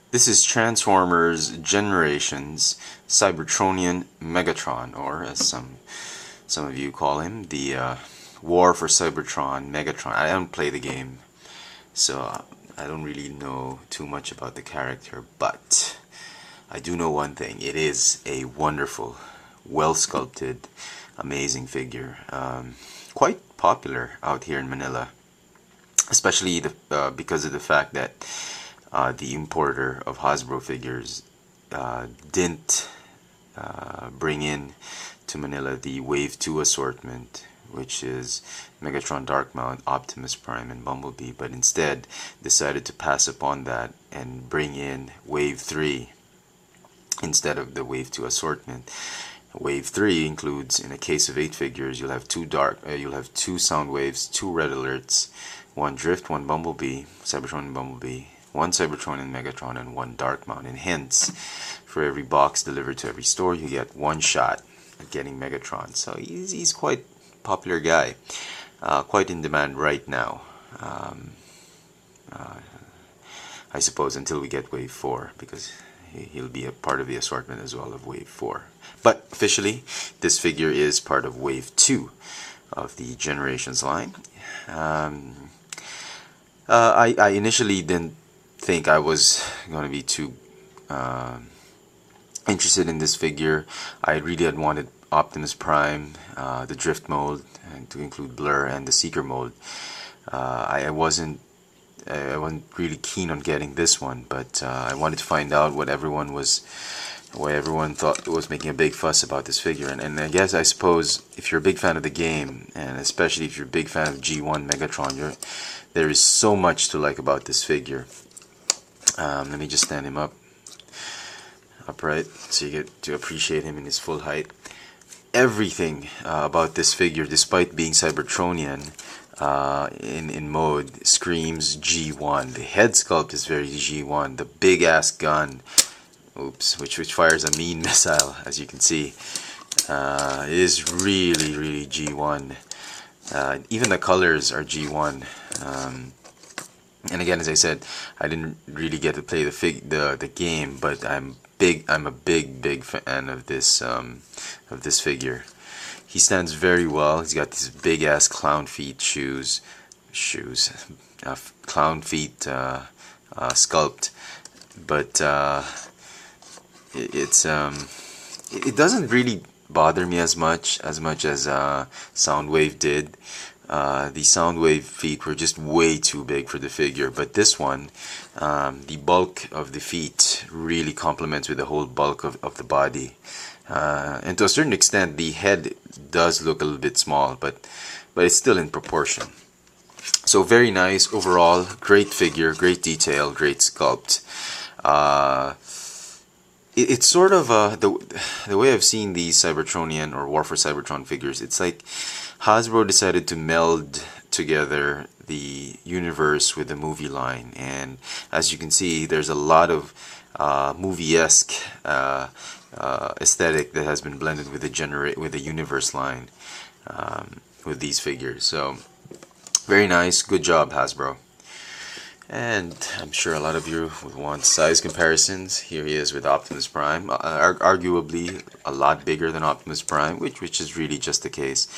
This is Transformers Generations Cybertronian Megatron, or as some of you call him, the War for Cybertron Megatron. I don't play the game, so I don't really know too much about the character, but I do know one thing. It is a wonderful, well-sculpted, amazing figure. Quite popular out here in Manila, especially because of the fact that the importer of Hasbro figures didn't bring in to Manila the Wave 2 assortment, which is Megatron, Darkmount, Optimus Prime, and Bumblebee, but instead decided to pass upon that and bring in Wave 3 instead of the Wave 2 assortment. Wave 3 includes, in a case of 8 figures, you'll have two sound waves, 2 red alerts, 1 drift, 1 bumblebee, Cybertron and Bumblebee, 1 Cybertronian Megatron, and 1 Darkmount. And hence, for every box delivered to every store, you get 1 shot at getting Megatron. So he's quite a popular guy, quite in demand right now. I suppose until we get Wave 4, because he'll be a part of the assortment as well of Wave 4. But officially, this figure is part of Wave 2 of the Generations line. I initially didn't think I was going to be too interested in this figure. I really had wanted Optimus Prime, the Drift mode, and to include Blur, and the Seeker mode. I wasn't really keen on getting this one, but I wanted to find out why everyone thought was making a big fuss about this figure. And I suppose if you're a big fan of the game, and especially if you're a big fan of G1 Megatron, there is so much to like about this figure. Let me just stand him upright so you get to appreciate him in his full height. Everything about this figure, despite being Cybertronian in mode, screams G1. The head sculpt is very G1. The big ass gun, which fires a mean missile, as you can see, is really G1. Even the colors are G1. And again, as I said, I didn't really get to play the game, but I'm a big fan of this figure. He stands very well. He's got these big ass clown feet clown feet sculpt, but it doesn't really bother me as much as Soundwave did. The Soundwave feet were just way too big for the figure, but this one, the bulk of the feet really complements with the whole bulk of the body. And to a certain extent, the head does look a little bit small, but it's still in proportion. So very nice overall, great figure, great detail, great sculpt. It's sort of the way I've seen these Cybertronian or War for Cybertron figures. It's like Hasbro decided to meld together the universe with the movie line, and as you can see, there's a lot of movie-esque aesthetic that has been blended with the universe line with these figures. So very nice, good job, Hasbro. And I'm sure a lot of you would want size comparisons. Here he is with Optimus Prime, arguably a lot bigger than Optimus Prime, which is really just the case.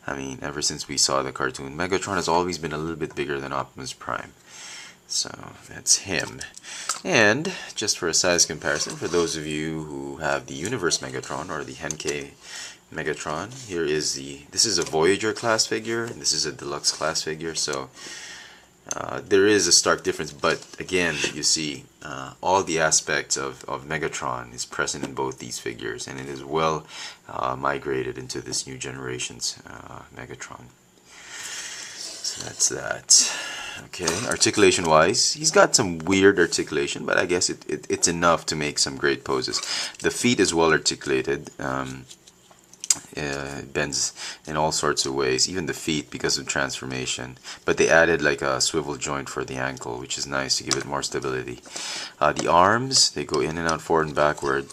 I mean, ever since we saw the cartoon, Megatron has always been a little bit bigger than Optimus Prime. So that's him. And just for a size comparison, for those of you who have the Universe Megatron or the Henkei Megatron, this is a Voyager class figure, and this is a Deluxe class figure. So there is a stark difference, but again, you see all the aspects of Megatron is present in both these figures, and it is well migrated into this new generation's Megatron. So that's that. Okay, articulation wise, he's got some weird articulation, but I guess it's enough to make some great poses. The feet is well articulated. Bends in all sorts of ways, even the feet, because of transformation, but they added like a swivel joint for the ankle, which is nice to give it more stability. The arms, they go in and out, forward and backward,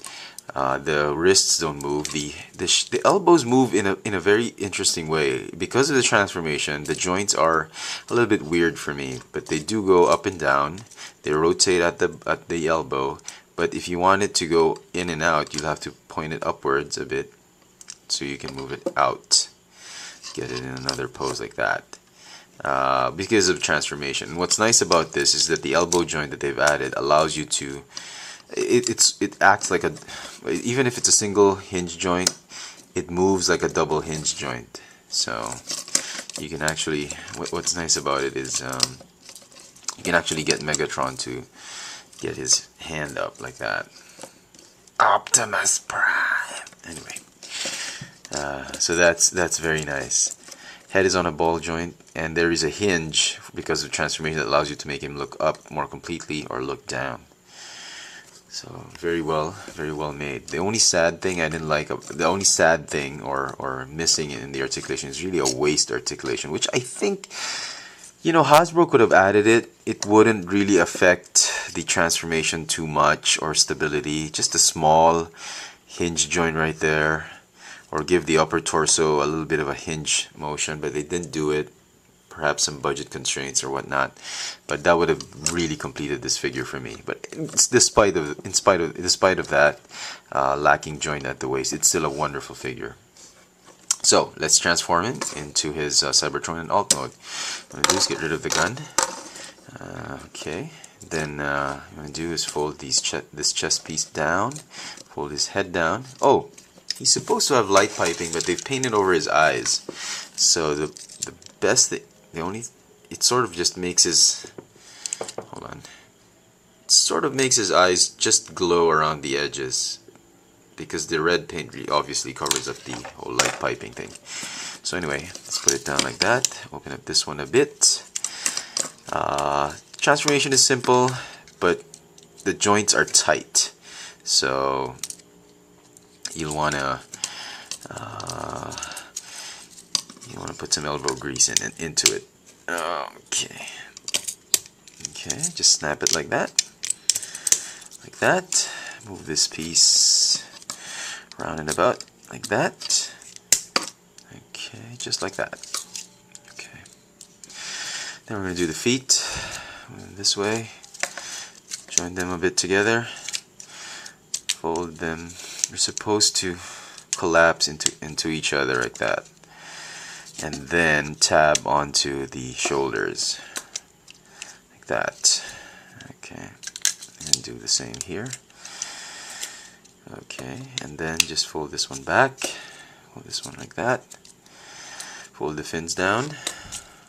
The wrists don't move. The elbows move in a very interesting way because of the transformation. The joints are a little bit weird for me, but they do go up and down. They rotate at the elbow, but if you want it to go in and out, you'll have to point it upwards a bit so you can move it out. Get it in another pose like that. Because of transformation. What's nice about this is that the elbow joint that they've added allows you to it acts like a, even if it's a single hinge joint, it moves like a double hinge joint. So you can actually, what's nice about it is you can actually get Megatron to get his hand up like that. Optimus Prime. Anyway, so that's very nice. Head is on a ball joint, and there is a hinge because of transformation that allows you to make him look up more completely or look down. So very well made. The only sad thing I didn't like, the only sad thing or missing in the articulation is really a waist articulation, which I think, you know, Hasbro could have added it. It wouldn't really affect the transformation too much or stability. Just a small hinge joint right there, or give the upper torso a little bit of a hinge motion, but they didn't do it. Perhaps some budget constraints or whatnot, but that would have really completed this figure for me. But despite of that lacking joint at the waist, it's still a wonderful figure. So let's transform it into his Cybertronian alt mode. What I'm going to do is get rid of the gun. Okay, then what I'm going to do is fold this chest piece down, fold his head down. Oh, he's supposed to have light piping, but they've painted over his eyes. So the best thing, it sort of just makes his, hold on, it sort of makes his eyes just glow around the edges, because the red paint obviously covers up the whole light piping thing. So anyway, let's put it down like that. Open up this one a bit. Transformation is simple, but the joints are tight, so you'll want to put some elbow grease into it. Okay, just snap it like that. Move this piece round and about like that. Okay, just like that. Okay. Then we're going to do the feet this way. Join them a bit together. Fold them. They're supposed to collapse into each other like that, and then tab onto the shoulders like that. Okay, and do the same here. Okay, and then just fold this one back, fold this one like that, fold the fins down,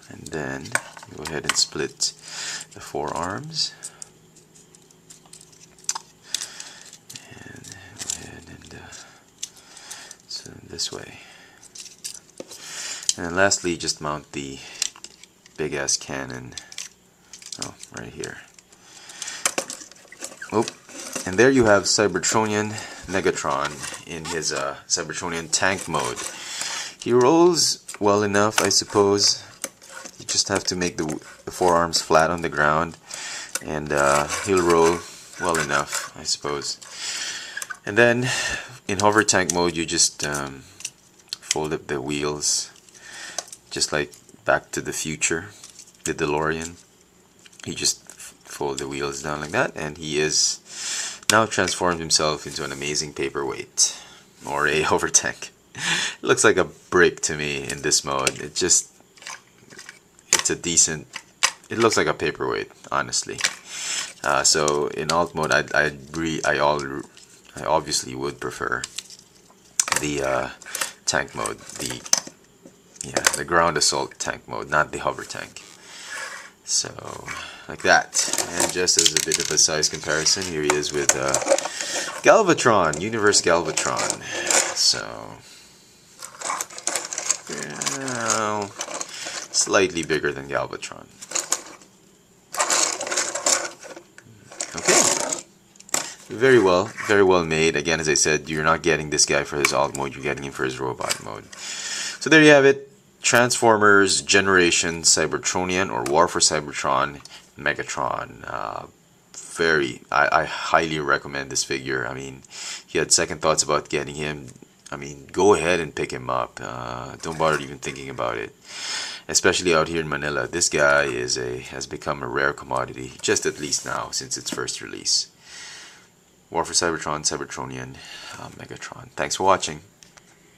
and then go ahead and split the forearms. So this way. And then lastly, just mount the big ass cannon. Oh, right here. Oh, and there you have Cybertronian Megatron in his Cybertronian tank mode. He rolls well enough, I suppose. You just have to make the forearms flat on the ground, and he'll roll well enough, I suppose. And then in hover tank mode, you just fold up the wheels, just like Back to the Future, the DeLorean. You just fold the wheels down like that, and he is now transformed himself into an amazing paperweight, or a hover tank. It looks like a brick to me in this mode. It's a decent, it looks like a paperweight, honestly. So in alt mode, I obviously would prefer the tank mode, the ground assault tank mode, not the hover tank. So like that. And just as a bit of a size comparison, here he is with Galvatron, Universe Galvatron. So well, slightly bigger than Galvatron. Okay. Very well made. Again, as I said, you're not getting this guy for his alt mode, you're getting him for his robot mode. So there you have it. Transformers Generation Cybertronian, or War for Cybertron Megatron. I highly recommend this figure. I mean, if you had second thoughts about getting him, I mean, go ahead and pick him up. Don't bother even thinking about it. Especially out here in Manila, this guy has become a rare commodity, just at least now since its first release. War for Cybertron, Cybertronian, Megatron. Thanks for watching.